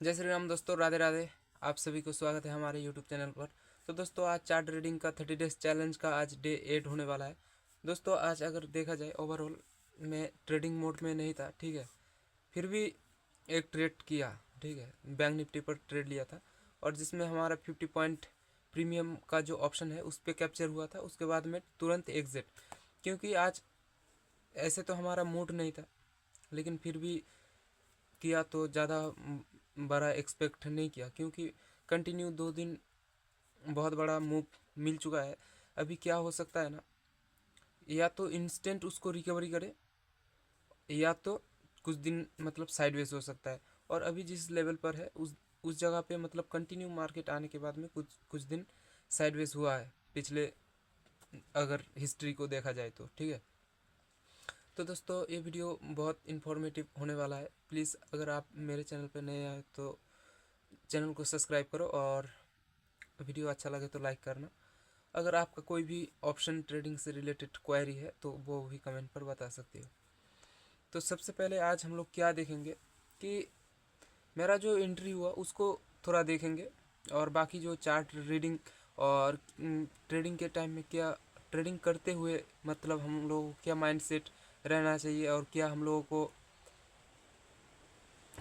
जय श्री राम दोस्तों, राधे राधे। आप सभी को स्वागत है हमारे यूट्यूब चैनल पर। तो दोस्तों, आज चार्ट रीडिंग का 30 डेज चैलेंज का आज डे 8 होने वाला है। दोस्तों, आज अगर देखा जाए ओवरऑल मैं ट्रेडिंग मोड में नहीं था, ठीक है। फिर भी एक ट्रेड किया, ठीक है। बैंक निफ्टी पर ट्रेड लिया था और जिसमें हमारा 50 पॉइंट प्रीमियम का जो ऑप्शन है उस पर कैप्चर हुआ था। उसके बाद में तुरंत एग्जिट, क्योंकि आज ऐसे तो हमारा मूड नहीं था, लेकिन फिर भी किया तो ज़्यादा बड़ा एक्सपेक्ट नहीं किया, क्योंकि कंटिन्यू 2 दिन बहुत बड़ा मूव मिल चुका है। अभी क्या हो सकता है ना, या तो इंस्टेंट उसको रिकवरी करे, या तो कुछ दिन मतलब साइडवेज हो सकता है। और अभी जिस लेवल पर है उस जगह पे मतलब कंटिन्यू मार्केट आने के बाद में कुछ कुछ दिन साइडवेज हुआ है पिछले, अगर हिस्ट्री को देखा जाए तो, ठीक है। तो दोस्तों, ये वीडियो बहुत इन्फॉर्मेटिव होने वाला है। प्लीज़ अगर आप मेरे चैनल पर नए आए तो चैनल को सब्सक्राइब करो और वीडियो अच्छा लगे तो लाइक करना। अगर आपका कोई भी ऑप्शन ट्रेडिंग से रिलेटेड क्वेरी है तो वो भी कमेंट पर बता सकते हो। तो सबसे पहले आज हम लोग क्या देखेंगे कि मेरा जो एंट्री हुआ उसको थोड़ा देखेंगे, और बाकी जो चार्ट रीडिंग और ट्रेडिंग के टाइम में क्या ट्रेडिंग करते हुए मतलब हम लोगों को क्या माइंडसेट रहना चाहिए और क्या हम लोगों को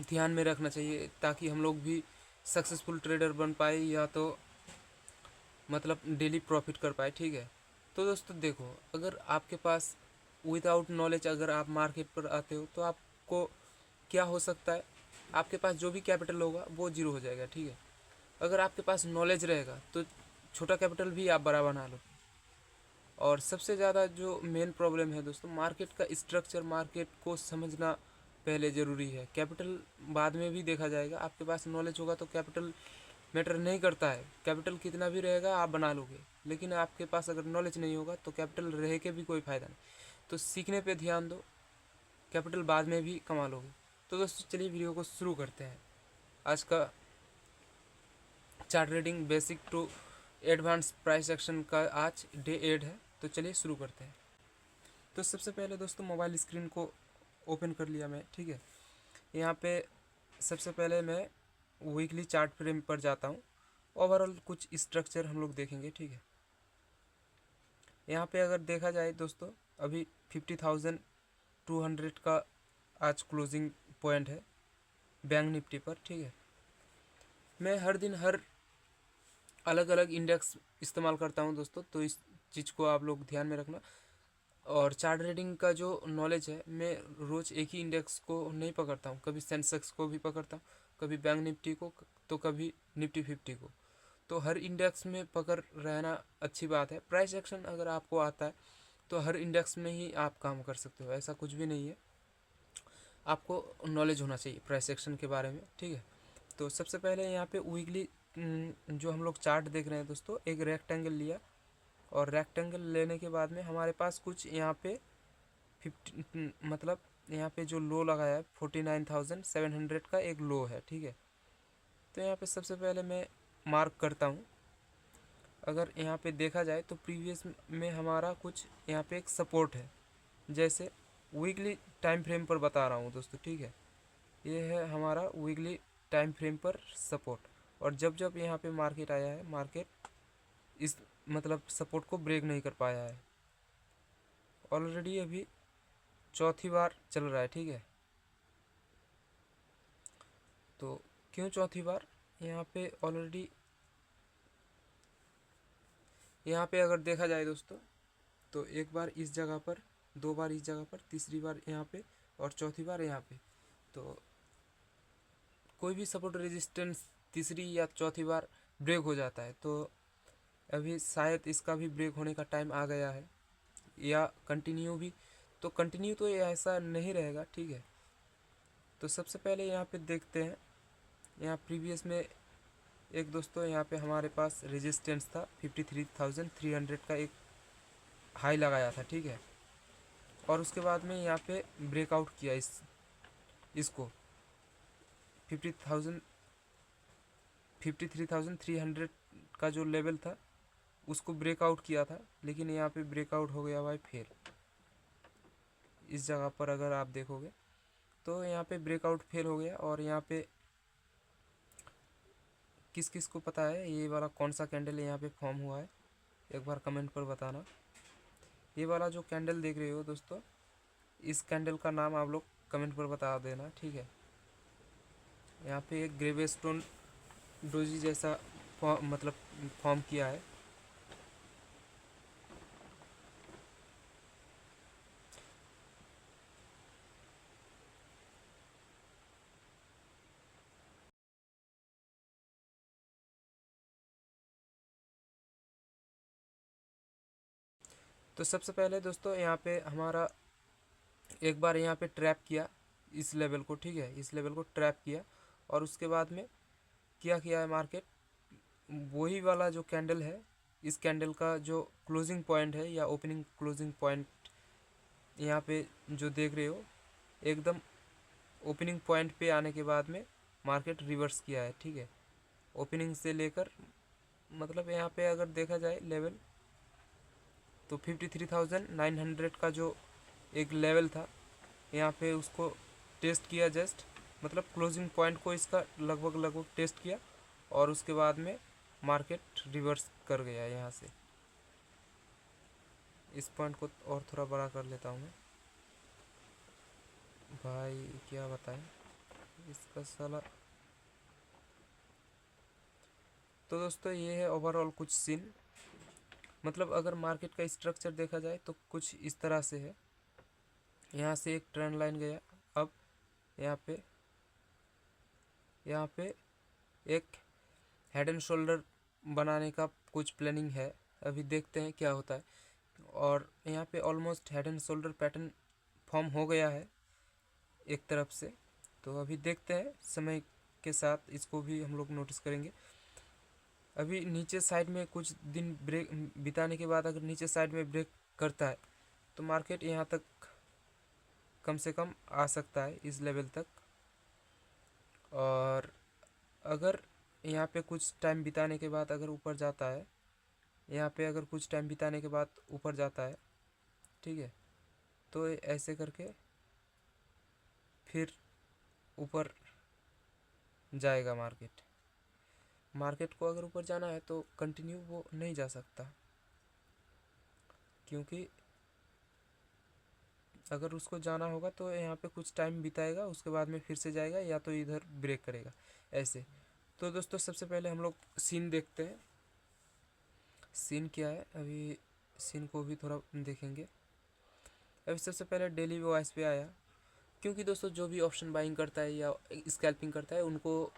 ध्यान में रखना चाहिए ताकि हम लोग भी सक्सेसफुल ट्रेडर बन पाए, या तो मतलब डेली प्रॉफिट कर पाए, ठीक है। तो दोस्तों देखो, अगर आपके पास विदाउट नॉलेज अगर आप मार्केट पर आते हो तो आपको क्या हो सकता है, आपके पास जो भी कैपिटल होगा वो जीरो हो जाएगा, ठीक है। अगर आपके पास नॉलेज रहेगा तो छोटा कैपिटल भी आप बड़ा बना लो। और सबसे ज़्यादा जो मेन प्रॉब्लम है दोस्तों, मार्केट का स्ट्रक्चर, मार्केट को समझना पहले ज़रूरी है। कैपिटल बाद में भी देखा जाएगा। आपके पास नॉलेज होगा तो कैपिटल मैटर नहीं करता है, कैपिटल कितना भी रहेगा आप बना लोगे। लेकिन आपके पास अगर नॉलेज नहीं होगा तो कैपिटल रह के भी कोई फ़ायदा नहीं। तो सीखने पे ध्यान दो, कैपिटल बाद में भी कमा लोगे। तो दोस्तों चलिए वीडियो को शुरू करते हैं। आज का chart reading basic to advance price action का आज डे 8 है। तो चलिए शुरू करते हैं। तो सबसे पहले दोस्तों मोबाइल स्क्रीन को ओपन कर लिया मैं, ठीक है। यहाँ पे सबसे पहले मैं वीकली चार्ट फ्रेम पर जाता हूँ। ओवरऑल कुछ स्ट्रक्चर हम लोग देखेंगे, ठीक है। यहाँ पे अगर देखा जाए दोस्तों, अभी 50,200 का आज क्लोजिंग पॉइंट है बैंक निफ्टी पर, ठीक है। मैं हर दिन हर अलग अलग इंडेक्स इस्तेमाल करता हूँ दोस्तों, तो इस चीज़ को आप लोग ध्यान में रखना। और चार्ट रीडिंग का जो नॉलेज है, मैं रोज़ एक ही इंडेक्स को नहीं पकड़ता हूँ। कभी सेंसेक्स को भी पकड़ता हूँ, कभी बैंक निफ्टी को, तो कभी निफ्टी 50 को। तो हर इंडेक्स में पकड़ रहना अच्छी बात है। प्राइस एक्शन अगर आपको आता है तो हर इंडेक्स में ही आप काम कर सकते हो, ऐसा कुछ भी नहीं है। आपको नॉलेज होना चाहिए प्राइस एक्शन के बारे में, ठीक है। तो सबसे पहले यहाँ पे वीकली जो हम लोग चार्ट देख रहे हैं दोस्तों, एक रेक्टेंगल लिया, और रेक्टेंगल लेने के बाद में हमारे पास कुछ यहाँ पे 50 मतलब यहाँ पे जो लो लगाया है 49,700 का एक लो है, ठीक है। तो यहाँ पे सबसे पहले मैं मार्क करता हूँ। अगर यहाँ पे देखा जाए तो प्रीवियस में हमारा कुछ यहाँ पे एक सपोर्ट है, जैसे वीकली टाइम फ्रेम पर बता रहा हूँ दोस्तों, ठीक है। ये है हमारा वीकली टाइम फ्रेम पर सपोर्ट। और जब जब यहाँ पे मार्केट आया है, मार्केट इस मतलब सपोर्ट को ब्रेक नहीं कर पाया है। ऑलरेडी अभी चौथी बार चल रहा है, ठीक है। तो क्यों चौथी बार, यहाँ पे ऑलरेडी यहाँ पे अगर देखा जाए दोस्तों, तो एक बार इस जगह पर, दो बार इस जगह पर, तीसरी बार यहाँ पे, और चौथी बार यहाँ पे। तो कोई भी सपोर्ट रेजिस्टेंस तीसरी या चौथी बार ब्रेक हो जाता है। तो अभी शायद इसका भी ब्रेक होने का टाइम आ गया है, या कंटिन्यू भी। तो कंटिन्यू तो ये ऐसा नहीं रहेगा, ठीक है। तो सबसे पहले यहाँ पे देखते हैं, यहाँ प्रीवियस में एक दोस्तों यहाँ पे हमारे पास रेजिस्टेंस था 53,300 का, एक हाई लगाया था, ठीक है। और उसके बाद में यहाँ पे ब्रेकआउट किया इसको 50,000 53,300 का जो लेवल था उसको ब्रेकआउट किया था, लेकिन यहाँ पे ब्रेकआउट हो गया भाई फेल। इस जगह पर अगर आप देखोगे तो यहाँ पे ब्रेकआउट फेल हो गया, और यहाँ पे किस किस को पता है ये वाला कौन सा कैंडल यहाँ पे फॉर्म हुआ है, एक बार कमेंट पर बताना। ये वाला जो कैंडल देख रहे हो दोस्तों, इस कैंडल का नाम आप लोग कमेंट पर बता देना, ठीक है। यहाँ पे एक ग्रेवेस्टोन डोजी जैसा मतलब फॉर्म किया है। तो सबसे पहले दोस्तों यहाँ पे हमारा एक बार यहाँ पे ट्रैप किया इस लेवल को, ठीक है, इस लेवल को ट्रैप किया, और उसके बाद में क्या किया है मार्केट, वही वाला जो कैंडल है, इस कैंडल का जो क्लोजिंग पॉइंट है या ओपनिंग क्लोजिंग पॉइंट यहाँ पे जो देख रहे हो, एकदम ओपनिंग पॉइंट पे आने के बाद में मार्केट रिवर्स किया है, ठीक है। ओपनिंग से लेकर मतलब यहाँ पे अगर देखा जाए लेवल, तो 53,900 का जो एक लेवल था यहाँ पे उसको टेस्ट किया जस्ट, मतलब क्लोजिंग पॉइंट को इसका लगभग टेस्ट किया, और उसके बाद में मार्केट रिवर्स कर गया यहाँ से। इस पॉइंट को और थोड़ा बड़ा कर लेता हूँ मैं, भाई क्या बताएं इसका साला। तो दोस्तों ये है ओवरऑल कुछ सीन, मतलब अगर मार्केट का स्ट्रक्चर देखा जाए तो कुछ इस तरह से है। यहाँ से एक ट्रेंड लाइन गया, अब यहाँ पे एक हेड एंड शोल्डर बनाने का कुछ प्लानिंग है, अभी देखते हैं क्या होता है। और यहाँ पे almost head and shoulder pattern form हो गया है एक तरफ से, तो अभी देखते हैं समय के साथ इसको भी हम लोग नोटिस करेंगे। अभी नीचे साइड में कुछ दिन ब्रेक बिताने के बाद अगर नीचे साइड में ब्रेक करता है तो मार्केट यहाँ तक कम से कम आ सकता है, इस लेवल तक। और अगर यहाँ पे कुछ टाइम बिताने के बाद अगर ऊपर जाता है, यहाँ पे अगर कुछ टाइम बिताने के बाद ऊपर जाता है, ठीक है, तो ऐसे करके फिर ऊपर जाएगा मार्केट को अगर ऊपर जाना है तो कंटिन्यू वो नहीं जा सकता, क्योंकि अगर उसको जाना होगा तो यहाँ पे कुछ टाइम बिताएगा, उसके बाद में फिर से जाएगा या तो इधर ब्रेक करेगा ऐसे। तो दोस्तों सबसे पहले हम लोग सीन देखते हैं, सीन क्या है अभी, सीन को भी थोड़ा देखेंगे। अभी सबसे पहले डेली वॉइस पे आया, क्योंकि दोस्तों जो भी ऑप्शन बाइंग करता है या स्कैल्पिंग करता है उनको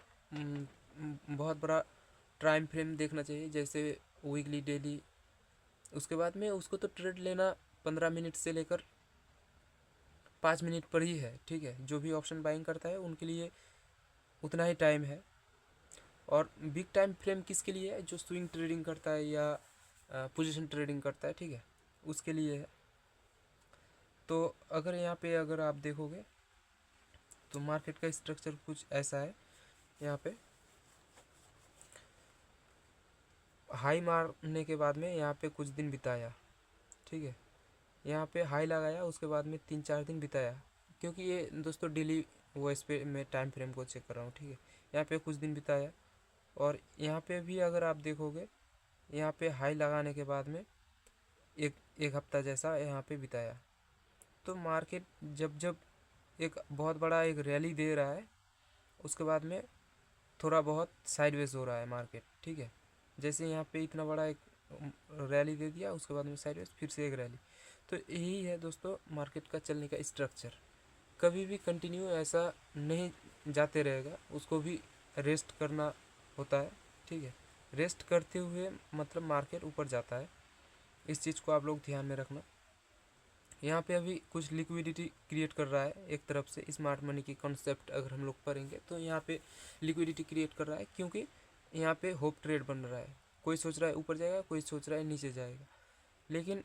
बहुत बड़ा टाइम फ्रेम देखना चाहिए, जैसे वीकली, डेली। उसके बाद में उसको तो ट्रेड लेना 15 मिनट से लेकर 5 मिनट पर ही है, ठीक है। जो भी ऑप्शन बाइंग करता है उनके लिए उतना ही टाइम है। और बिग टाइम फ्रेम किसके लिए है, जो स्विंग ट्रेडिंग करता है या पोजीशन ट्रेडिंग करता है, ठीक है, उसके लिए है। तो अगर यहाँ पे अगर आप देखोगे तो मार्केट का स्ट्रक्चर कुछ ऐसा है। यहाँ पे हाई मारने के बाद में यहाँ पे कुछ दिन बिताया, ठीक है, यहाँ पे हाई लगाया, उसके बाद में 3-4 दिन बिताया, क्योंकि ये दोस्तों डेली वॉइस पे मैं टाइम फ्रेम को चेक कर रहा हूँ, ठीक है। यहाँ पे कुछ दिन बिताया, और यहाँ पे भी अगर आप देखोगे यहाँ पे हाई लगाने के बाद में एक हफ्ता जैसा यहाँ पे बिताया। तो मार्केट जब जब एक बहुत बड़ा एक रैली दे रहा है, उसके बाद में थोड़ा बहुत साइडवेज हो रहा है मार्केट, ठीक है। जैसे यहाँ पे इतना बड़ा एक रैली दे दिया, उसके बाद में साइडवेज, फिर से एक रैली। तो यही है दोस्तों मार्केट का चलने का स्ट्रक्चर, कभी भी कंटिन्यू ऐसा नहीं जाते रहेगा, उसको भी रेस्ट करना होता है, ठीक है। रेस्ट करते हुए मतलब मार्केट ऊपर जाता है, इस चीज़ को आप लोग ध्यान में रखना। यहाँ पे अभी कुछ लिक्विडिटी क्रिएट कर रहा है एक तरफ से, स्मार्ट मनी की कॉन्सेप्ट अगर हम लोग पढ़ेंगे तो यहाँ पे लिक्विडिटी क्रिएट कर रहा है, क्योंकि यहाँ पे होप ट्रेड बन रहा है। कोई सोच रहा है ऊपर जाएगा, कोई सोच रहा है नीचे जाएगा, लेकिन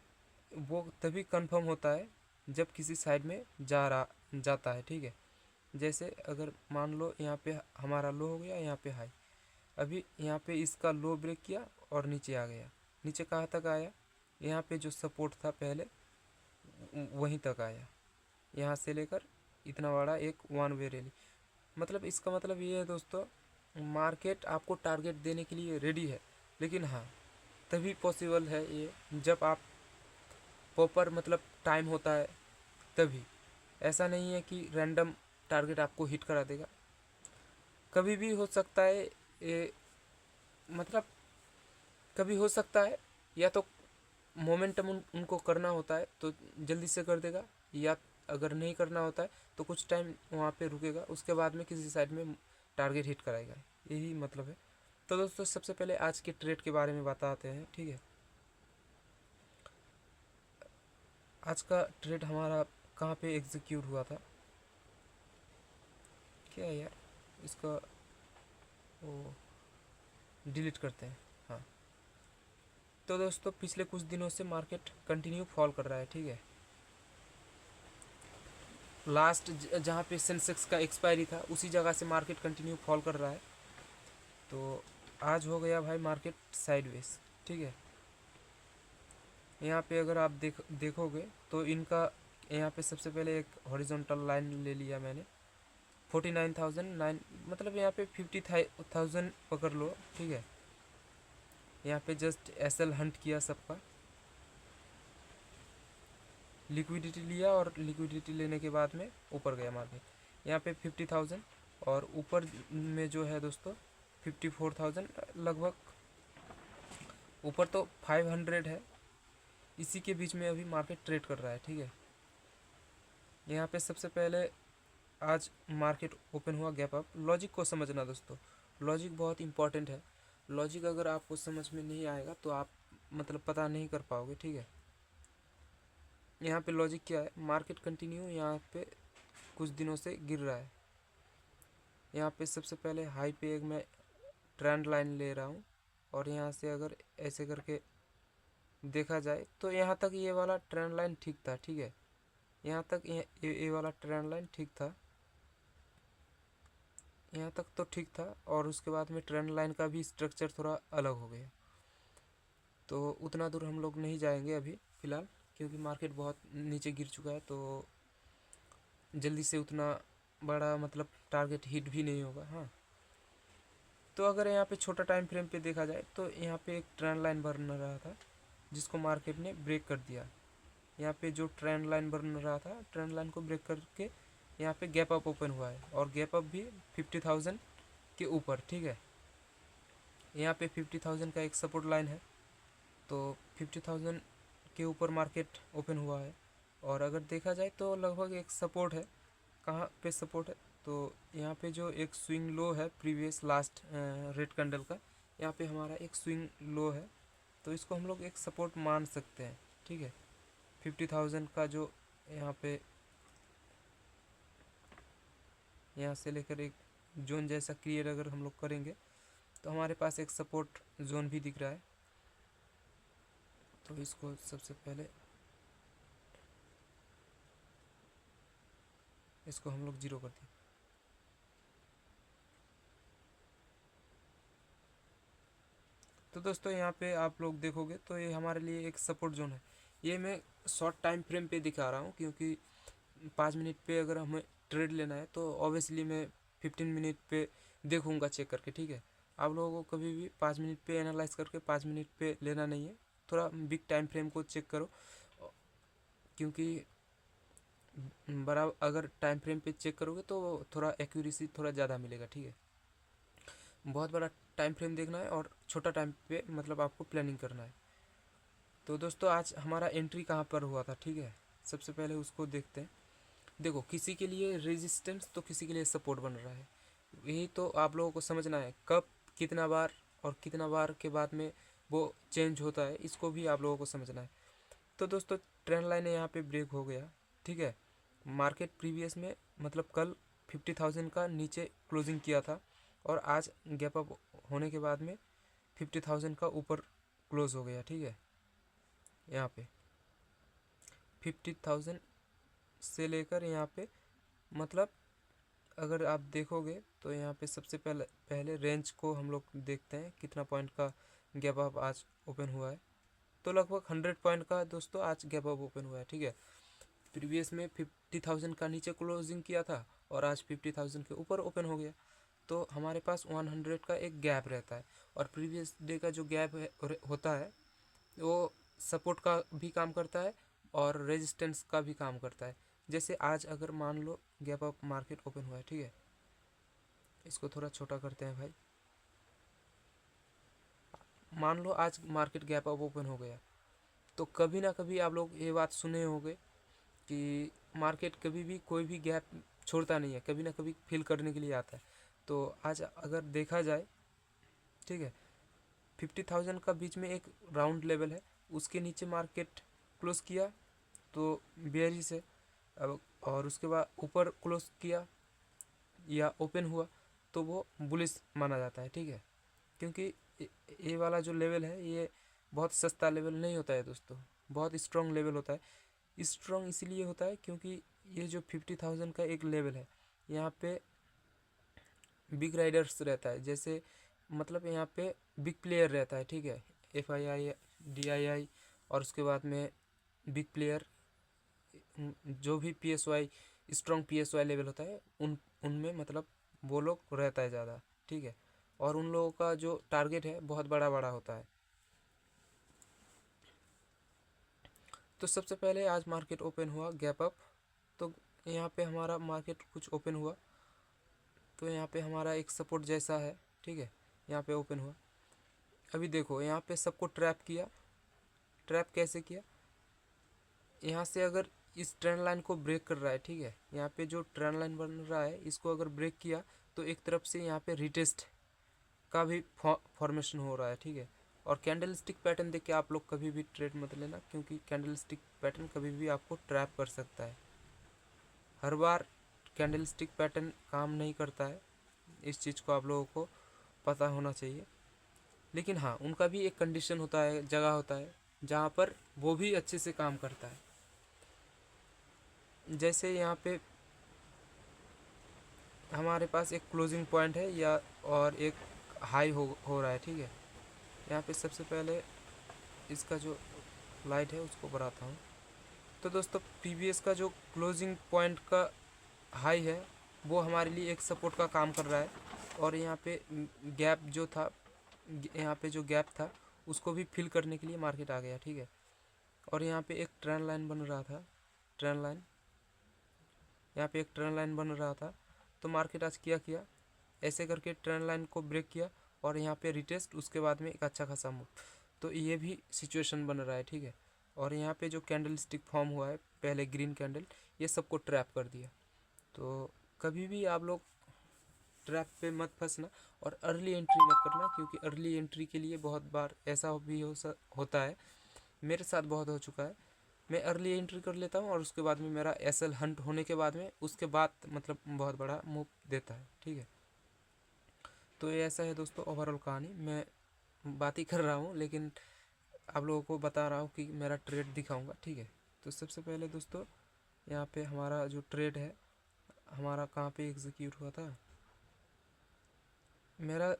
वो तभी कंफर्म होता है जब किसी साइड में जाता है, ठीक है। जैसे अगर मान लो यहाँ पे हमारा लो हो गया, यहाँ पे हाई, अभी यहाँ पे इसका लो ब्रेक किया और नीचे आ गया। नीचे कहाँ तक आया, यहाँ पे जो सपोर्ट था पहले वहीं तक आया, यहाँ से लेकर इतना बड़ा एक वन वे रैली। मतलब इसका मतलब ये है दोस्तों, मार्केट आपको टारगेट देने के लिए रेडी है, लेकिन हाँ तभी पॉसिबल है ये जब आप प्रॉपर मतलब टाइम होता है तभी। ऐसा नहीं है कि रैंडम टारगेट आपको हिट करा देगा, कभी भी हो सकता है ये, मतलब कभी हो सकता है या तो मोमेंटम उनको करना होता है तो जल्दी से कर देगा, या अगर नहीं करना होता है तो कुछ टाइम वहाँ पे रुकेगा, उसके बाद में किसी साइड में टारगेट हिट कराएगा, यही मतलब है। तो दोस्तों सबसे पहले आज के ट्रेड के बारे में बताते हैं, ठीक है। आज का ट्रेड हमारा कहाँ पे एग्जीक्यूट हुआ था, क्या है यार इसका, वो डिलीट करते हैं। हाँ तो दोस्तों पिछले कुछ दिनों से मार्केट कंटिन्यू फॉल कर रहा है, ठीक है। लास्ट जहाँ पे सेंसेक्स का एक्सपायरी था उसी जगह से मार्केट कंटिन्यू फॉल कर रहा है। तो आज हो गया भाई मार्केट साइडवेज, ठीक है। यहाँ पे अगर आप देखोगे तो इनका यहाँ पे सबसे पहले एक हॉरिजॉन्टल लाइन ले लिया मैंने 49,009, मतलब यहाँ पे 50,000 पकड़ लो, ठीक है। यहाँ पे जस्ट एसएल हंट किया सबका, लिक्विडिटी लिया और लिक्विडिटी लेने के बाद में ऊपर गया मार्केट। यहाँ पे 50,000 और ऊपर में जो है दोस्तों 54,000 लगभग, ऊपर तो 500 है, इसी के बीच में अभी मार्केट ट्रेड कर रहा है, ठीक है। यहाँ पे सबसे पहले आज मार्केट ओपन हुआ गैप अप। लॉजिक को समझना दोस्तों, लॉजिक बहुत इंपॉर्टेंट है। लॉजिक अगर आपको समझ में नहीं आएगा तो आप मतलब पता नहीं कर पाओगे, ठीक है। यहाँ पे लॉजिक क्या है, मार्केट कंटिन्यू यहाँ पे कुछ दिनों से गिर रहा है। यहाँ पे सबसे पहले हाई पे एक मैं ट्रेंड लाइन ले रहा हूँ, और यहाँ से अगर ऐसे करके देखा जाए तो यहाँ तक ये वाला ट्रेंड लाइन ठीक था, ठीक है। यहाँ तक ये वाला ट्रेंड लाइन ठीक था, यहाँ तक तो ठीक था, और उसके बाद में ट्रेंड लाइन का भी स्ट्रक्चर थोड़ा अलग हो गया। तो उतना दूर हम लोग नहीं जाएंगे अभी फ़िलहाल, क्योंकि मार्केट बहुत नीचे गिर चुका है, तो जल्दी से उतना बड़ा मतलब टारगेट हिट भी नहीं होगा। हाँ तो अगर यहाँ पे छोटा टाइम फ्रेम पे देखा जाए तो यहाँ पे एक ट्रेंड लाइन बन रहा था जिसको मार्केट ने ब्रेक कर दिया। यहाँ पे जो ट्रेंड लाइन बन रहा था, ट्रेंड लाइन को ब्रेक करके यहाँ पे गैप अप ओपन हुआ है, और गैप अप भी 50,000 के ऊपर, ठीक है। यहाँ पे 50,000 का एक सपोर्ट लाइन है, तो 50,000 के ऊपर मार्केट ओपन हुआ है। और अगर देखा जाए तो लगभग एक सपोर्ट है, कहाँ पे सपोर्ट है, तो यहाँ पे जो एक स्विंग लो है प्रीवियस लास्ट रेड कैंडल का, यहाँ पे हमारा एक स्विंग लो है, तो इसको हम लोग एक सपोर्ट मान सकते हैं, ठीक है। 50,000 का जो यहाँ पे यहाँ से लेकर एक जोन जैसा क्रिएट अगर हम लोग करेंगे तो हमारे पास एक सपोर्ट जोन भी दिख रहा है। तो इसको सबसे पहले इसको हम लोग जीरो कर दें। तो दोस्तों यहाँ पे आप लोग देखोगे तो ये हमारे लिए एक सपोर्ट जोन है। ये मैं शॉर्ट टाइम फ्रेम पे दिखा रहा हूँ, क्योंकि 5 मिनट पे अगर हमें ट्रेड लेना है तो ऑब्वियसली मैं 15 मिनट पे देखूँगा चेक करके, ठीक है। आप लोगों को कभी भी 5 मिनट पे एनालाइज करके 5 मिनट पे लेना नहीं है, थोड़ा बिग टाइम फ्रेम को चेक करो, क्योंकि बड़ा अगर टाइम फ्रेम पे चेक करोगे तो थोड़ा एक्यूरेसी थोड़ा ज़्यादा मिलेगा, ठीक है। बहुत बड़ा टाइम फ्रेम देखना है और छोटा टाइम पे मतलब आपको प्लानिंग करना है। तो दोस्तों आज हमारा एंट्री कहाँ पर हुआ था, ठीक है। सबसे पहले उसको देखते हैं। देखो किसी के लिए रेजिस्टेंस तो किसी के लिए सपोर्ट बन रहा है, यही तो आप लोगों को समझना है, कब कितना बार और कितना बार के बाद में वो चेंज होता है, इसको भी आप लोगों को समझना है। तो दोस्तों ट्रेंड लाइन यहाँ पे ब्रेक हो गया, ठीक है। मार्केट प्रीवियस में मतलब कल 50,000 का नीचे क्लोजिंग किया था, और आज गैप अप होने के बाद में 50,000 का ऊपर क्लोज हो गया, ठीक है। यहाँ पे 50,000 से लेकर यहाँ पे मतलब अगर आप देखोगे तो यहाँ पे सबसे पहले रेंज को हम लोग देखते हैं कितना पॉइंट का गैप अप आज ओपन हुआ है। तो लगभग 100 पॉइंट का दोस्तों आज गैप अप ओपन हुआ है, ठीक है। प्रीवियस में 50,000 का नीचे क्लोजिंग किया था और आज 50,000 के ऊपर ओपन हो गया। तो हमारे पास 100 का एक गैप रहता है, और प्रीवियस डे का जो गैप होता है वो सपोर्ट का भी काम करता है और रेजिस्टेंस का भी काम करता है। जैसे आज अगर मान लो गैप अप मार्केट ओपन हुआ है, ठीक है, इसको थोड़ा छोटा करते हैं भाई। मान लो आज मार्केट गैप अप ओपन हो गया, तो कभी ना कभी आप लोग ये बात सुने होंगे कि मार्केट कभी भी कोई भी गैप छोड़ता नहीं है, कभी ना कभी फिल करने के लिए आता है। तो आज अगर देखा जाए, ठीक है, 50,000 का बीच में एक राउंड लेवल है, उसके नीचे मार्केट क्लोज किया तो बेयरिश है। अब और उसके बाद ऊपर क्लोज किया या ओपन हुआ तो वो बुलिश माना जाता है, ठीक है। क्योंकि ये वाला जो लेवल है ये बहुत सस्ता लेवल नहीं होता है दोस्तों, बहुत स्ट्रॉन्ग लेवल होता है। स्ट्रॉन्ग इसलिए होता है क्योंकि ये जो 50,000 का एक लेवल है, यहाँ पे बिग राइडर्स रहता है, जैसे मतलब यहाँ पे बिग प्लेयर रहता है, ठीक है, FII DII, और उसके बाद में बिग प्लेयर जो भी PSY स्ट्रॉन्ग PSY लेवल होता है उनमें मतलब वो लोग रहता है ज़्यादा, ठीक है। और उन लोगों का जो टारगेट है बहुत बड़ा बड़ा होता है। तो सबसे पहले आज मार्केट ओपन हुआ गैप अप, तो यहाँ पे हमारा मार्केट कुछ ओपन हुआ, तो यहाँ पे हमारा एक सपोर्ट जैसा है, ठीक है, यहाँ पे ओपन हुआ। अभी देखो यहाँ पे सबको ट्रैप किया। ट्रैप कैसे किया? यहाँ से अगर इस ट्रेंड लाइन को ब्रेक कर रहा है, ठीक है, यहाँ पे जो ट्रेंड लाइन बन रहा है इसको अगर ब्रेक किया तो एक तरफ से यहाँ पे रिटेस्ट का भी फॉर्मेशन हो रहा है, ठीक है। और कैंडल स्टिक पैटर्न देख के आप लोग कभी भी ट्रेड मत लेना, क्योंकि कैंडल स्टिक पैटर्न कभी भी आपको ट्रैप कर सकता है। हर बार कैंडल स्टिक पैटर्न काम नहीं करता है, इस चीज़ को आप लोगों को पता होना चाहिए। लेकिन हाँ, उनका भी एक कंडीशन होता है, जगह होता है जहाँ पर वो भी अच्छे से काम करता है। जैसे यहाँ पे हमारे पास एक क्लोजिंग पॉइंट है या और एक हाई हो रहा है, ठीक है। यहाँ पे सबसे पहले इसका जो लाइट है उसको बढ़ाता हूँ। तो दोस्तों प्रीवियस का जो क्लोजिंग पॉइंट का हाई है वो हमारे लिए एक सपोर्ट का काम कर रहा है, और यहाँ पे गैप जो था, यहाँ पे जो गैप था उसको भी फिल करने के लिए मार्केट आ गया, ठीक है। और यहाँ पे एक ट्रेंड लाइन बन रहा था, ट्रेंड लाइन, यहाँ पे एक ट्रेंड लाइन बन रहा था, तो मार्केट आज किया ऐसे करके ट्रेंड लाइन को ब्रेक किया और यहाँ पे रिटेस्ट, उसके बाद में एक अच्छा खासा मूव। तो ये भी सिचुएशन बन रहा है, ठीक है। और यहाँ पे जो कैंडल स्टिक फॉर्म हुआ है पहले ग्रीन कैंडल, ये सबको ट्रैप कर दिया। तो कभी भी आप लोग ट्रैप पे मत फंसना और अर्ली एंट्री मत करना, क्योंकि अर्ली एंट्री के लिए बहुत बार ऐसा भी होता है, मेरे साथ बहुत हो चुका है। मैं अर्ली एंट्री कर लेता हूँ और उसके बाद में मेरा SL हंट होने के बाद में उसके बाद मतलब बहुत बड़ा मूव देता है, ठीक है। तो ये ऐसा है दोस्तों ओवरऑल कहानी। मैं बात ही कर रहा हूँ लेकिन आप लोगों को बता रहा हूँ कि मेरा ट्रेड दिखाऊंगा, ठीक है। तो सबसे पहले दोस्तों यहाँ पे हमारा जो ट्रेड है हमारा कहाँ पे एग्जीक्यूट हुआ था, मेरा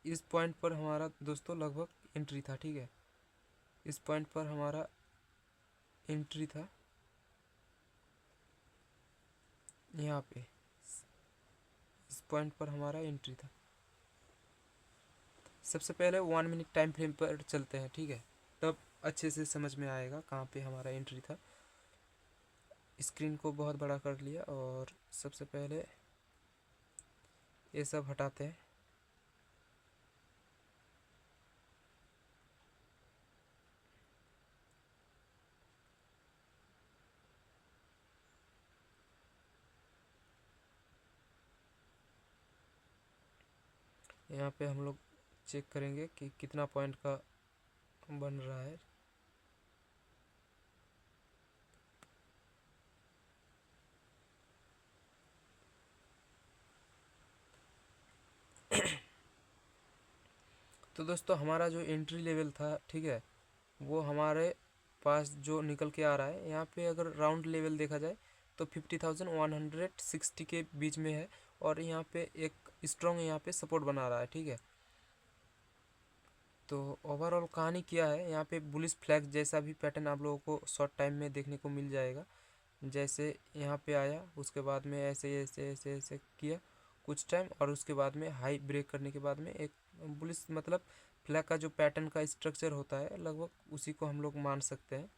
इस पॉइंट पर हमारा दोस्तों लगभग एंट्री था, ठीक है। इस पॉइंट पर हमारा एंट्री था, यहाँ पे इस पॉइंट पर हमारा एंट्री था। सबसे पहले 1 मिनट टाइम फ्रेम पर चलते हैं, ठीक है, तब अच्छे से समझ में आएगा कहाँ पे हमारा एंट्री था। स्क्रीन को बहुत बड़ा कर लिया और सबसे पहले ये सब हटाते हैं। यहाँ पे हम लोग चेक करेंगे कि कितना पॉइंट का बन रहा है। तो दोस्तों हमारा जो एंट्री लेवल था, ठीक है, वो हमारे पास जो निकल के आ रहा है, यहाँ पे अगर राउंड लेवल देखा जाए तो 50,160 के बीच में है, और यहाँ पे एक स्ट्रॉन्ग यहाँ पे सपोर्ट बना रहा है, ठीक है। तो ओवरऑल कहानी क्या है, यहाँ पे बुलिश फ्लैग जैसा भी पैटर्न आप लोगों को शॉर्ट टाइम में देखने को मिल जाएगा। जैसे यहाँ पे आया, उसके बाद में ऐसे ऐसे ऐसे ऐसे किया, कुछ टाइम, और उसके बाद में हाई ब्रेक करने के बाद में एक बुलिश मतलब फ्लैग का जो पैटर्न का स्ट्रक्चर होता है लगभग उसी को हम लोग मान सकते हैं।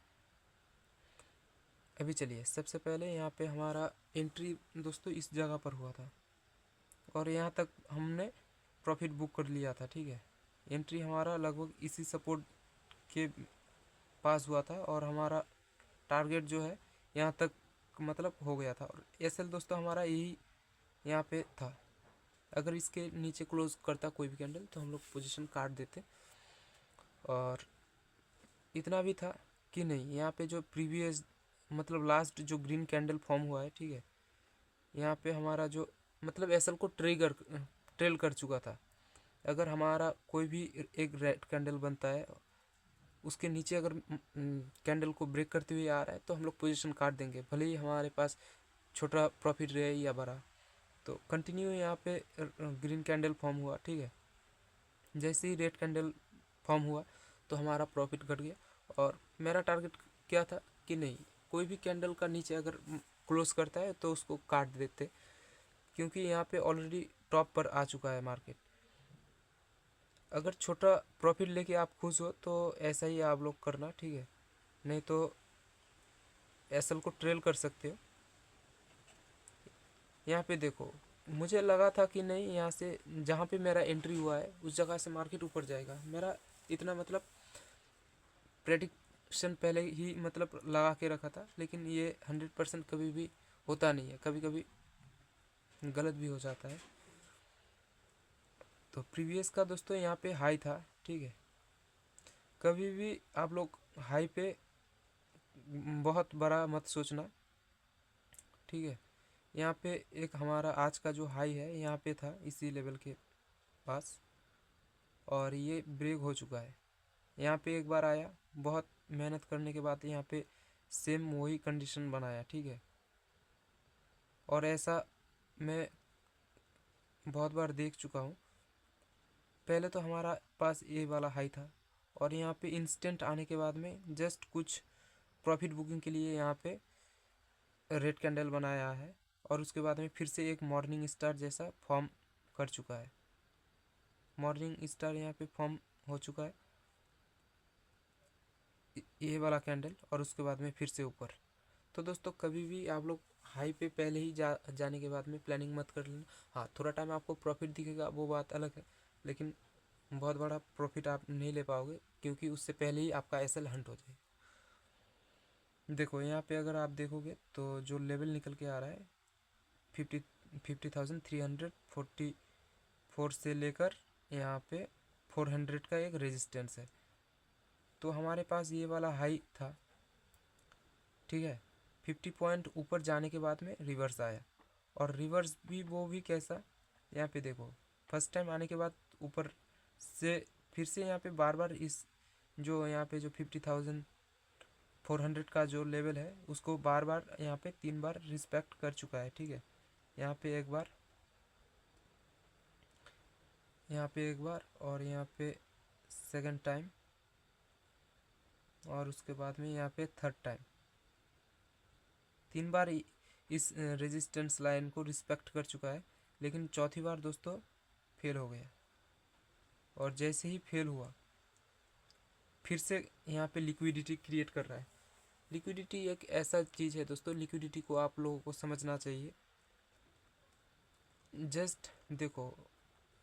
अभी चलिए सबसे पहले यहाँ पे हमारा एंट्री दोस्तों इस जगह पर हुआ था और यहाँ तक हमने प्रॉफिट बुक कर लिया था, ठीक है। एंट्री हमारा लगभग इसी सपोर्ट के पास हुआ था और हमारा टारगेट जो है यहाँ तक मतलब हो गया था। और एसएल दोस्तों हमारा यही यहाँ पे था। अगर इसके नीचे क्लोज करता कोई भी कैंडल तो हम लोग पोजीशन काट देते। और इतना भी था कि नहीं, यहाँ पे जो प्रीवियस मतलब लास्ट जो ग्रीन कैंडल फॉर्म हुआ है, ठीक है, यहाँ पे हमारा जो मतलब एसएल को ट्रेल कर चुका था। अगर हमारा कोई भी एक रेड कैंडल बनता है उसके नीचे अगर कैंडल को ब्रेक करते हुए आ रहा है तो हम लोग पोजीशन काट देंगे, भले ही हमारे पास छोटा प्रॉफिट रहे या बड़ा। तो कंटिन्यू यहाँ पे ग्रीन कैंडल फॉर्म हुआ, ठीक है। जैसे ही रेड कैंडल फॉर्म हुआ तो हमारा प्रॉफिट घट गया। और मेरा टारगेट क्या था कि नहीं, कोई भी कैंडल का नीचे अगर क्लोज करता है तो उसको काट देते, क्योंकि यहाँ पे ऑलरेडी टॉप पर आ चुका है मार्केट। अगर छोटा प्रॉफिट लेके आप खुश हो तो ऐसा ही आप लोग करना, ठीक है, नहीं तो एसएल को ट्रेल कर सकते हो। यहाँ पे देखो मुझे लगा था कि नहीं, यहाँ से जहाँ पे मेरा एंट्री हुआ है उस जगह से मार्केट ऊपर जाएगा। मेरा इतना मतलब प्रेडिक्शन पहले ही मतलब लगा के रखा था, लेकिन ये 100% कभी भी होता नहीं है, कभी कभी गलत भी हो जाता है। तो प्रीवियस का दोस्तों यहाँ पे हाई था, ठीक है। कभी भी आप लोग हाई पे बहुत बड़ा मत सोचना, ठीक है। यहाँ पे एक हमारा आज का जो हाई है यहाँ पे था इसी लेवल के पास और ये ब्रेक हो चुका है। यहाँ पे एक बार आया, बहुत मेहनत करने के बाद यहाँ पे सेम वही कंडीशन बनाया, ठीक है। और ऐसा मैं बहुत बार देख चुका हूँ। पहले तो हमारा पास ये वाला हाई था और यहाँ पे इंस्टेंट आने के बाद में जस्ट कुछ प्रॉफिट बुकिंग के लिए यहाँ पे रेड कैंडल बनाया है और उसके बाद में फिर से एक मॉर्निंग स्टार जैसा फॉर्म कर चुका है। मॉर्निंग स्टार यहाँ पे फॉर्म हो चुका है, ये वाला कैंडल, और उसके बाद में फिर से ऊपर। तो दोस्तों कभी भी आप लोग हाई पे पहले ही जाने के बाद में प्लानिंग मत कर लेना। हाँ, थोड़ा टाइम आपको प्रॉफिट दिखेगा वो बात अलग है, लेकिन बहुत बड़ा प्रॉफिट आप नहीं ले पाओगे क्योंकि उससे पहले ही आपका एसएल हंट हो जाएगा। देखो यहाँ पे अगर आप देखोगे तो जो लेवल निकल के आ रहा है 50,344 से लेकर यहाँ पे 400 का एक रेजिस्टेंस है। तो हमारे पास ये वाला हाई था, ठीक है। 50 पॉइंट ऊपर जाने के बाद में रिवर्स आया, और रिवर्स भी वो भी कैसा, यहाँ पे देखो फर्स्ट टाइम आने के बाद ऊपर से फिर से यहाँ पे बार बार इस जो यहाँ पे जो 50,400 का जो लेवल है उसको बार बार यहाँ पे 3 बार रिस्पेक्ट कर चुका है, ठीक है। यहाँ पे एक बार, यहाँ पे एक बार, और यहाँ पे सेकंड टाइम, और उसके बाद में यहाँ पे थर्ड टाइम। 3 बार इस रेजिस्टेंस लाइन को रिस्पेक्ट कर चुका है, लेकिन चौथी बार दोस्तों फेल हो गया। और जैसे ही फेल हुआ फिर से यहाँ पे लिक्विडिटी क्रिएट कर रहा है। लिक्विडिटी एक ऐसा चीज़ है दोस्तों, लिक्विडिटी को आप लोगों को समझना चाहिए। जस्ट देखो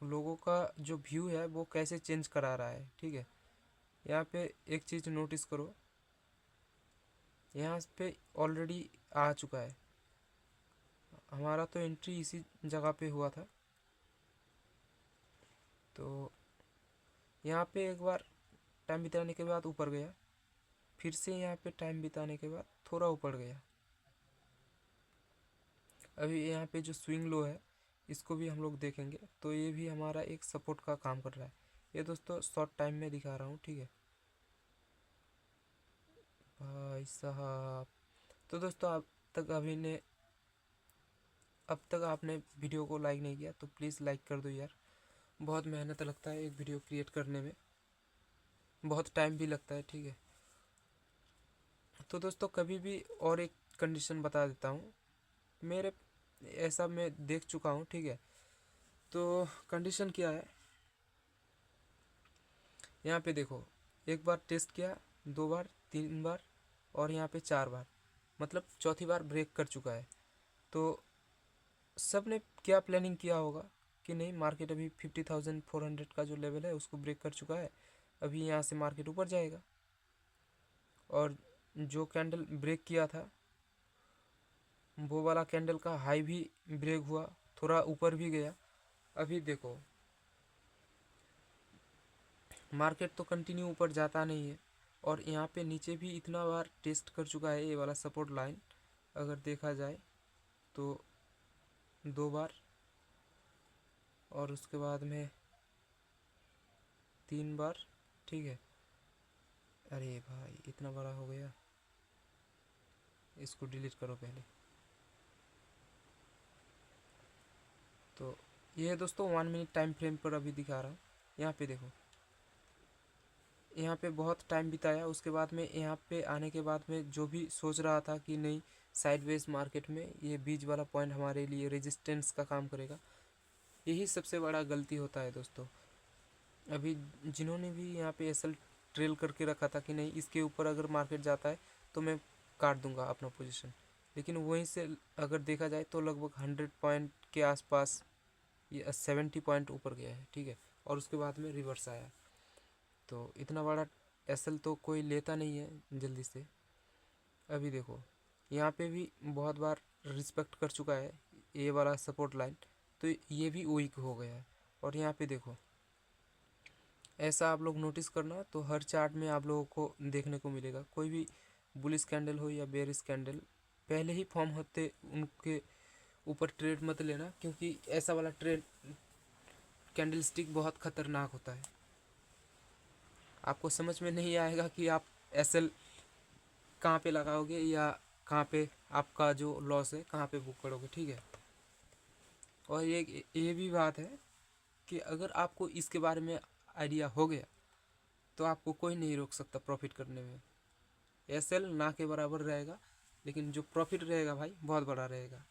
लोगों का जो व्यू है वो कैसे चेंज करा रहा है, ठीक है। यहाँ पे एक चीज़ नोटिस करो, यहाँ पे ऑलरेडी आ चुका है, हमारा तो एंट्री इसी जगह पे हुआ था। तो यहाँ पे एक बार टाइम बिताने के बाद ऊपर गया, फिर से यहाँ पे टाइम बिताने के बाद थोड़ा ऊपर गया। अभी यहाँ पे जो स्विंग लो है इसको भी हम लोग देखेंगे तो ये भी हमारा एक सपोर्ट का काम कर रहा है। ये दोस्तों शॉर्ट टाइम में दिखा रहा हूँ, ठीक है भाई साहब। तो दोस्तों अब तक आपने वीडियो को लाइक नहीं किया तो प्लीज़ लाइक कर दो यार। बहुत मेहनत लगता है एक वीडियो क्रिएट करने में, बहुत टाइम भी लगता है, ठीक है। तो दोस्तों कभी भी और एक कंडीशन बता देता हूँ, मेरे ऐसा मैं देख चुका हूँ, ठीक है। तो कंडीशन क्या है, यहाँ पे देखो, एक बार टेस्ट किया, 2 बार, 3 बार और यहाँ पे 4 बार, मतलब चौथी बार ब्रेक कर चुका है। तो सब ने क्या प्लानिंग किया होगा कि नहीं, मार्केट अभी 50,400 का जो लेवल है उसको ब्रेक कर चुका है, अभी यहाँ से मार्केट ऊपर जाएगा। और जो कैंडल ब्रेक किया था वो वाला कैंडल का हाई भी ब्रेक हुआ, थोड़ा ऊपर भी गया। अभी देखो मार्केट तो कंटिन्यू ऊपर जाता नहीं है, और यहाँ पे नीचे भी इतना बार टेस्ट कर चुका है ये वाला सपोर्ट लाइन, अगर देखा जाए तो 2 बार और उसके बाद में 3 बार, ठीक है। अरे भाई इतना बड़ा हो गया, इसको डिलीट करो पहले। तो ये है दोस्तों 1 मिनट टाइम फ्रेम पर अभी दिखा रहा हूँ। यहाँ पे देखो, यहाँ पे बहुत टाइम बिताया, उसके बाद में यहाँ पे आने के बाद में जो भी सोच रहा था कि नहीं साइडवेज मार्केट में ये बीच वाला पॉइंट हमारे लिए रेजिस्टेंस का काम करेगा, यही सबसे बड़ा गलती होता है दोस्तों। अभी जिन्होंने भी यहाँ पे एसएल ट्रेल करके रखा था कि नहीं इसके ऊपर अगर मार्केट जाता है तो मैं काट दूंगा अपना पोजीशन, लेकिन वहीं से अगर देखा जाए तो लगभग 100 पॉइंट के आसपास, ये 70 पॉइंट ऊपर गया है, ठीक है। और उसके बाद में रिवर्स आया, तो इतना बड़ा एसएल तो कोई लेता नहीं है जल्दी से। अभी देखो यहाँ पे भी बहुत बार रिस्पेक्ट कर चुका है ये वाला सपोर्ट लाइन, तो ये भी वीक हो गया है। और यहाँ पे देखो ऐसा आप लोग नोटिस करना, तो हर चार्ट में आप लोगों को देखने को मिलेगा, कोई भी बुलिश कैंडल हो या बेरिश कैंडल पहले ही फॉर्म होते उनके ऊपर ट्रेड मत लेना, क्योंकि ऐसा वाला ट्रेड कैंडल स्टिक बहुत खतरनाक होता है। आपको समझ में नहीं आएगा कि आप एसएल कहाँ पे लगाओगे या कहाँ पे आपका जो लॉस है कहाँ पे बुक करोगे, ठीक है। और ये भी बात है कि अगर आपको इसके बारे में आइडिया हो गया तो आपको कोई नहीं रोक सकता प्रॉफिट करने में। एसएल ना के बराबर रहेगा, लेकिन जो प्रॉफिट रहेगा भाई बहुत बड़ा रहेगा,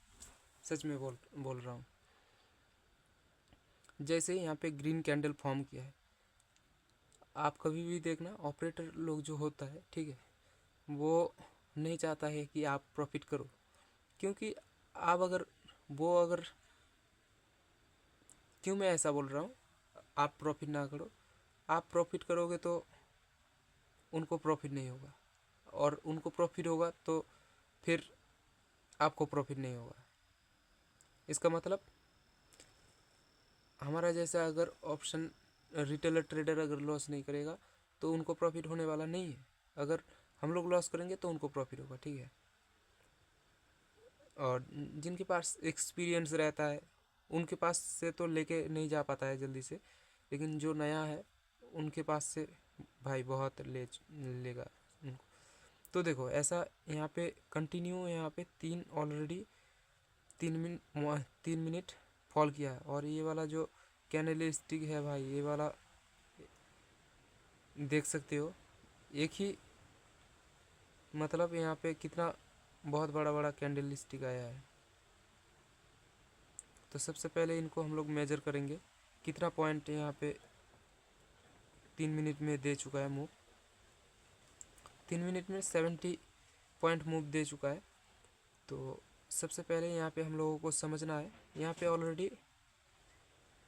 सच में बोल रहा हूँ। जैसे यहाँ पे ग्रीन कैंडल फॉर्म किया है, आप कभी भी देखना ऑपरेटर लोग जो होता है, ठीक है, वो नहीं चाहता है कि आप प्रॉफिट करो, क्योंकि आप अगर वो अगर क्यों मैं ऐसा बोल रहा हूँ आप प्रॉफिट ना करो, आप प्रॉफिट करोगे तो उनको प्रॉफिट नहीं होगा, और उनको प्रॉफिट होगा तो फिर आपको प्रॉफिट नहीं होगा। इसका मतलब हमारा जैसा अगर ऑप्शन रिटेलर ट्रेडर अगर लॉस नहीं करेगा तो उनको प्रॉफिट होने वाला नहीं है, अगर हम लोग लॉस करेंगे तो उनको प्रॉफिट होगा, ठीक है। और जिनके पास एक्सपीरियंस रहता है उनके पास से तो लेके नहीं जा पाता है जल्दी से, लेकिन जो नया है उनके पास से भाई बहुत लेगा उनको। तो देखो ऐसा यहाँ पे कंटिन्यू, यहाँ पे ऑलरेडी 3 मिनट फॉल किया है, और ये वाला जो कैंडल स्टिक है भाई, ये वाला देख सकते हो, एक ही मतलब यहाँ पे कितना बहुत बड़ा बड़ा कैंडल स्टिक आया है। तो सबसे पहले इनको हम लोग मेजर करेंगे कितना पॉइंट यहाँ पे 3 मिनट में दे चुका है मूव। 3 मिनट में 70 पॉइंट मूव दे चुका है। तो सबसे पहले यहाँ पे हम लोगों को समझना है, यहाँ पे ऑलरेडी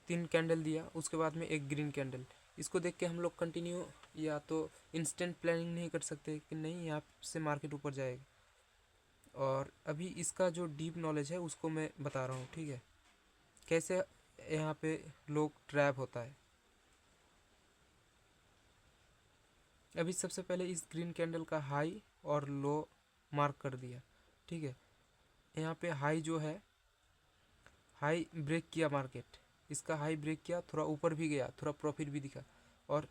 3 कैंडल दिया, उसके बाद में एक ग्रीन कैंडल, इसको देख के हम लोग कंटिन्यू या तो इंस्टेंट प्लानिंग नहीं कर सकते कि नहीं यहाँ से मार्केट ऊपर जाएगा। और अभी इसका जो डीप नॉलेज है उसको मैं बता रहा हूँ, ठीक है, कैसे यहाँ पे लोग ट्रैप होता है। अभी सबसे पहले इस ग्रीन कैंडल का हाई और लो मार्क कर दिया, ठीक है। यहाँ पे हाई जो है, हाई ब्रेक किया मार्केट, इसका हाई ब्रेक किया, थोड़ा ऊपर भी गया, थोड़ा प्रॉफिट भी दिखा, और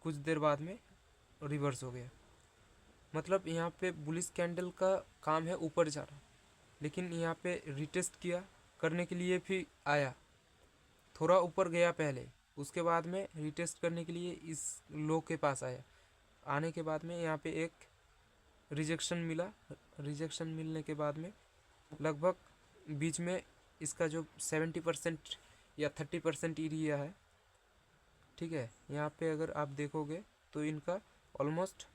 कुछ देर बाद में रिवर्स हो गया। मतलब यहाँ पे बुलिश कैंडल का काम है ऊपर जाना, लेकिन यहाँ पे रिटेस्ट किया करने के लिए भी आया, थोड़ा ऊपर गया पहले, उसके बाद में रिटेस्ट करने के लिए इस लो के पास आया, आने के बाद में यहाँ पे एक रिजेक्शन मिला, रिजेक्शन मिलने के बाद में लगभग बीच में इसका जो 70% या 30% एरिया है, ठीक है। यहाँ पे अगर आप देखोगे तो इनका ऑलमोस्ट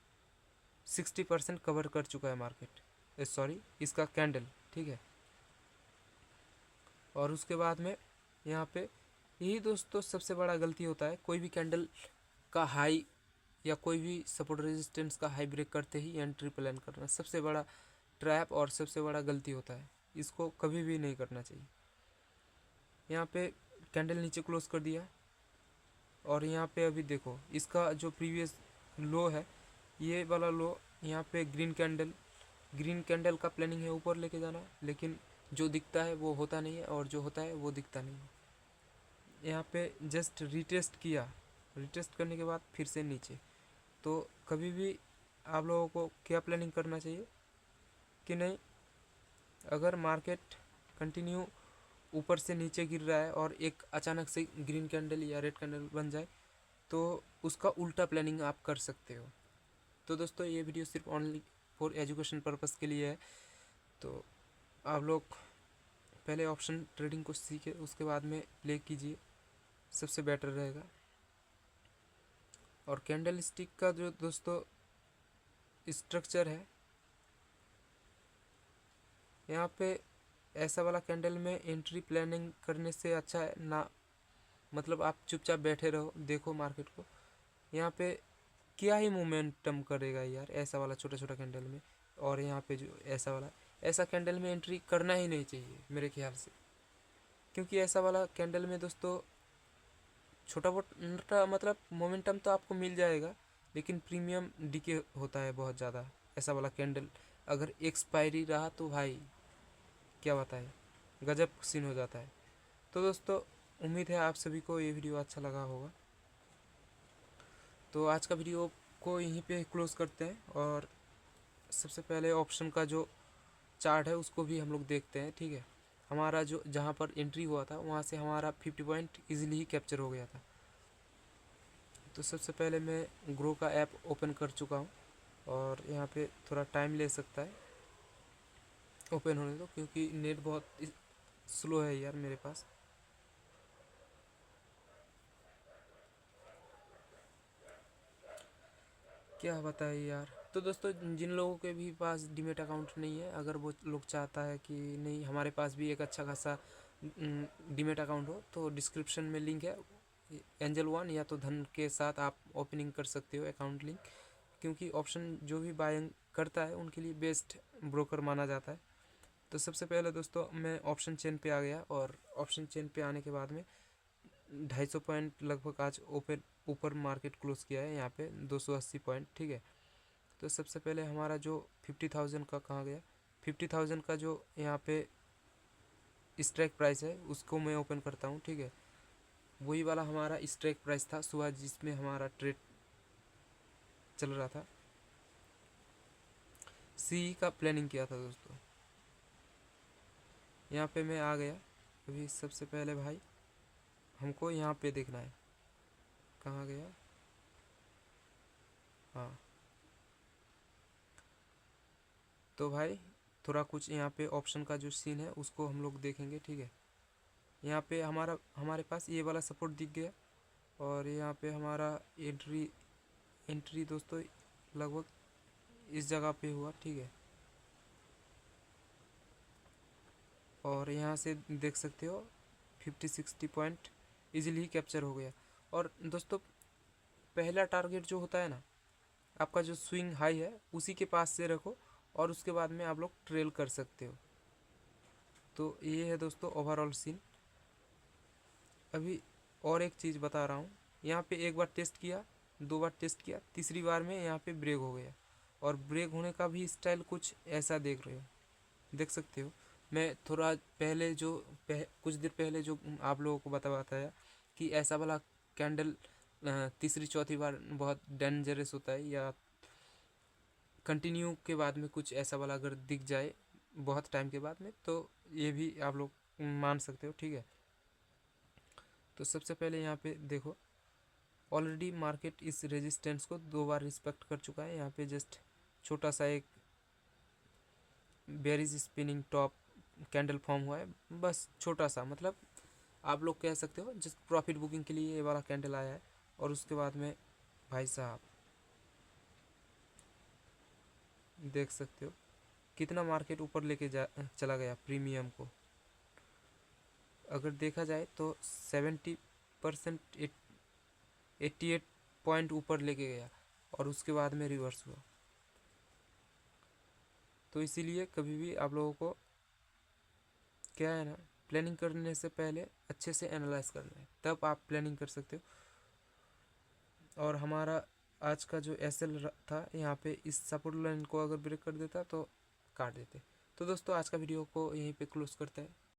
60% कवर कर चुका है मार्केट, सॉरी इसका कैंडल, ठीक है। और उसके बाद में यहाँ पे यही दोस्तों सबसे बड़ा गलती होता है, कोई भी कैंडल का हाई या कोई भी सपोर्ट रेजिस्टेंस का हाई ब्रेक करते ही एंट्री प्लान करना सबसे बड़ा ट्रैप और सबसे बड़ा गलती होता है, इसको कभी भी नहीं करना चाहिए। यहाँ पे कैंडल नीचे क्लोज कर दिया और यहाँ पे अभी देखो इसका जो प्रीवियस लो है, ये वाला लो, यहाँ पे ग्रीन कैंडल का प्लानिंग है ऊपर लेके जाना, लेकिन जो दिखता है वो होता नहीं है और जो होता है वो दिखता नहीं है। यहाँ पे जस्ट रिटेस्ट किया, रिटेस्ट करने के बाद फिर से नीचे। तो कभी भी आप लोगों को क्या प्लानिंग करना चाहिए कि नहीं, अगर मार्केट कंटिन्यू ऊपर से नीचे गिर रहा है और एक अचानक से ग्रीन कैंडल या रेड कैंडल बन जाए तो उसका उल्टा प्लानिंग आप कर सकते हो। तो दोस्तों ये वीडियो सिर्फ ओनली फॉर एजुकेशन पर्पस के लिए है, तो आप लोग पहले ऑप्शन ट्रेडिंग को सीखे, उसके बाद में प्ले कीजिए, सबसे बेटर रहेगा। और कैंडल स्टिक का जो दोस्तों स्ट्रक्चर है, यहाँ पे ऐसा वाला कैंडल में एंट्री प्लानिंग करने से अच्छा है ना, मतलब आप चुपचाप बैठे रहो, देखो मार्केट को, यहाँ पे क्या ही मोमेंटम करेगा यार ऐसा वाला छोटा छोटा कैंडल में। और यहाँ पे जो ऐसा वाला, ऐसा कैंडल में एंट्री करना ही नहीं चाहिए मेरे ख्याल से, क्योंकि ऐसा वाला कैंडल में दोस्तों छोटा मोटा मतलब मोमेंटम तो आपको मिल जाएगा, लेकिन प्रीमियम डीके होता है बहुत ज़्यादा। ऐसा वाला कैंडल अगर एक्सपायरी रहा तो भाई क्या बताए, गजब सीन हो जाता है। तो दोस्तों उम्मीद है आप सभी को ये वीडियो अच्छा लगा होगा, तो आज का वीडियो को यहीं पे क्लोज करते हैं। और सबसे पहले ऑप्शन का जो चार्ट है उसको भी हम लोग देखते हैं, ठीक है। हमारा जो जहाँ पर एंट्री हुआ था वहाँ से हमारा 50 पॉइंट इजीली ही कैप्चर हो गया था। तो सबसे पहले मैं ग्रो का ऐप ओपन कर चुका हूँ और यहाँ पे थोड़ा टाइम ले सकता है ओपन होने दो, क्योंकि नेट बहुत स्लो है यार मेरे पास। क्या बताए यार। तो दोस्तों जिन लोगों के भी पास डीमेट अकाउंट नहीं है, अगर वो लोग चाहता है कि नहीं हमारे पास भी एक अच्छा खासा डीमेट अकाउंट हो, तो डिस्क्रिप्शन में लिंक है एंजल वन, या तो धन के साथ आप ओपनिंग कर सकते हो अकाउंट लिंक, क्योंकि ऑप्शन जो भी बाइंग करता है उनके लिए बेस्ट ब्रोकर माना जाता है। तो सबसे पहले दोस्तों मैं ऑप्शन चेन पे आ गया, और ऑप्शन चेन पे आने के बाद में 250 पॉइंट लगभग आज ओपन ऊपर मार्केट क्लोज किया है, यहाँ पे 280 पॉइंट, ठीक है। तो सबसे पहले हमारा जो 50,000 का कहाँ गया, 50,000 का जो यहाँ पे स्ट्राइक प्राइस है उसको मैं ओपन करता हूँ, ठीक है। वही वाला हमारा स्ट्राइक प्राइस था सुबह जिसमें हमारा ट्रेड चल रहा था, सी का प्लानिंग किया था दोस्तों। यहाँ पे मैं आ गया। अभी सबसे पहले भाई हमको यहाँ पे देखना है, कहाँ गया, हाँ। तो भाई थोड़ा कुछ यहाँ पे ऑप्शन का जो सीन है उसको हम लोग देखेंगे, ठीक है। यहाँ पे हमारे पास ये वाला सपोर्ट दिख गया, और यहाँ पे हमारा एंट्री दोस्तों लगभग इस जगह पे हुआ, ठीक है। और यहाँ से देख सकते हो 50-60 पॉइंट इजीली कैप्चर हो गया। और दोस्तों पहला टारगेट जो होता है ना, आपका जो स्विंग हाई है उसी के पास से रखो, और उसके बाद में आप लोग ट्रेल कर सकते हो। तो ये है दोस्तों ओवरऑल सीन। अभी और एक चीज़ बता रहा हूँ, यहाँ पे एक बार टेस्ट किया, दो बार टेस्ट किया, तीसरी बार में यहाँ पे ब्रेक हो गया। और ब्रेक होने का भी स्टाइल कुछ ऐसा देख रहे हो, देख सकते हो। मैं थोड़ा पहले कुछ देर पहले जो आप लोगों को बताया कि ऐसा वाला कैंडल तीसरी चौथी बार बहुत डेंजरस होता है, या कंटिन्यू के बाद में कुछ ऐसा वाला अगर दिख जाए बहुत टाइम के बाद में, तो ये भी आप लोग मान सकते हो, ठीक है। तो सबसे पहले यहाँ पे देखो ऑलरेडी मार्केट इस रेजिस्टेंस को 2 बार रिस्पेक्ट कर चुका है। यहाँ पे जस्ट छोटा सा एक bearish spinning top candle form हुआ है, बस छोटा सा, मतलब आप लोग कह सकते हो जिस प्रॉफिट बुकिंग के लिए ये वाला कैंडल आया है। और उसके बाद में भाई साहब देख सकते हो कितना मार्केट ऊपर लेके चला गया प्रीमियम को। अगर देखा जाए तो 70%, 88 पॉइंट ऊपर लेके गया और उसके बाद में रिवर्स हुआ। तो इसीलिए कभी भी आप लोगों को क्या है ना, प्लानिंग करने से पहले अच्छे से एनालाइज करना है, तब आप प्लानिंग कर सकते हो। और हमारा आज का जो एसएल था यहाँ पे इस सपोर्ट लाइन को अगर ब्रेक कर देता तो काट देते। तो दोस्तों आज का वीडियो को यहीं पे क्लोज करते हैं।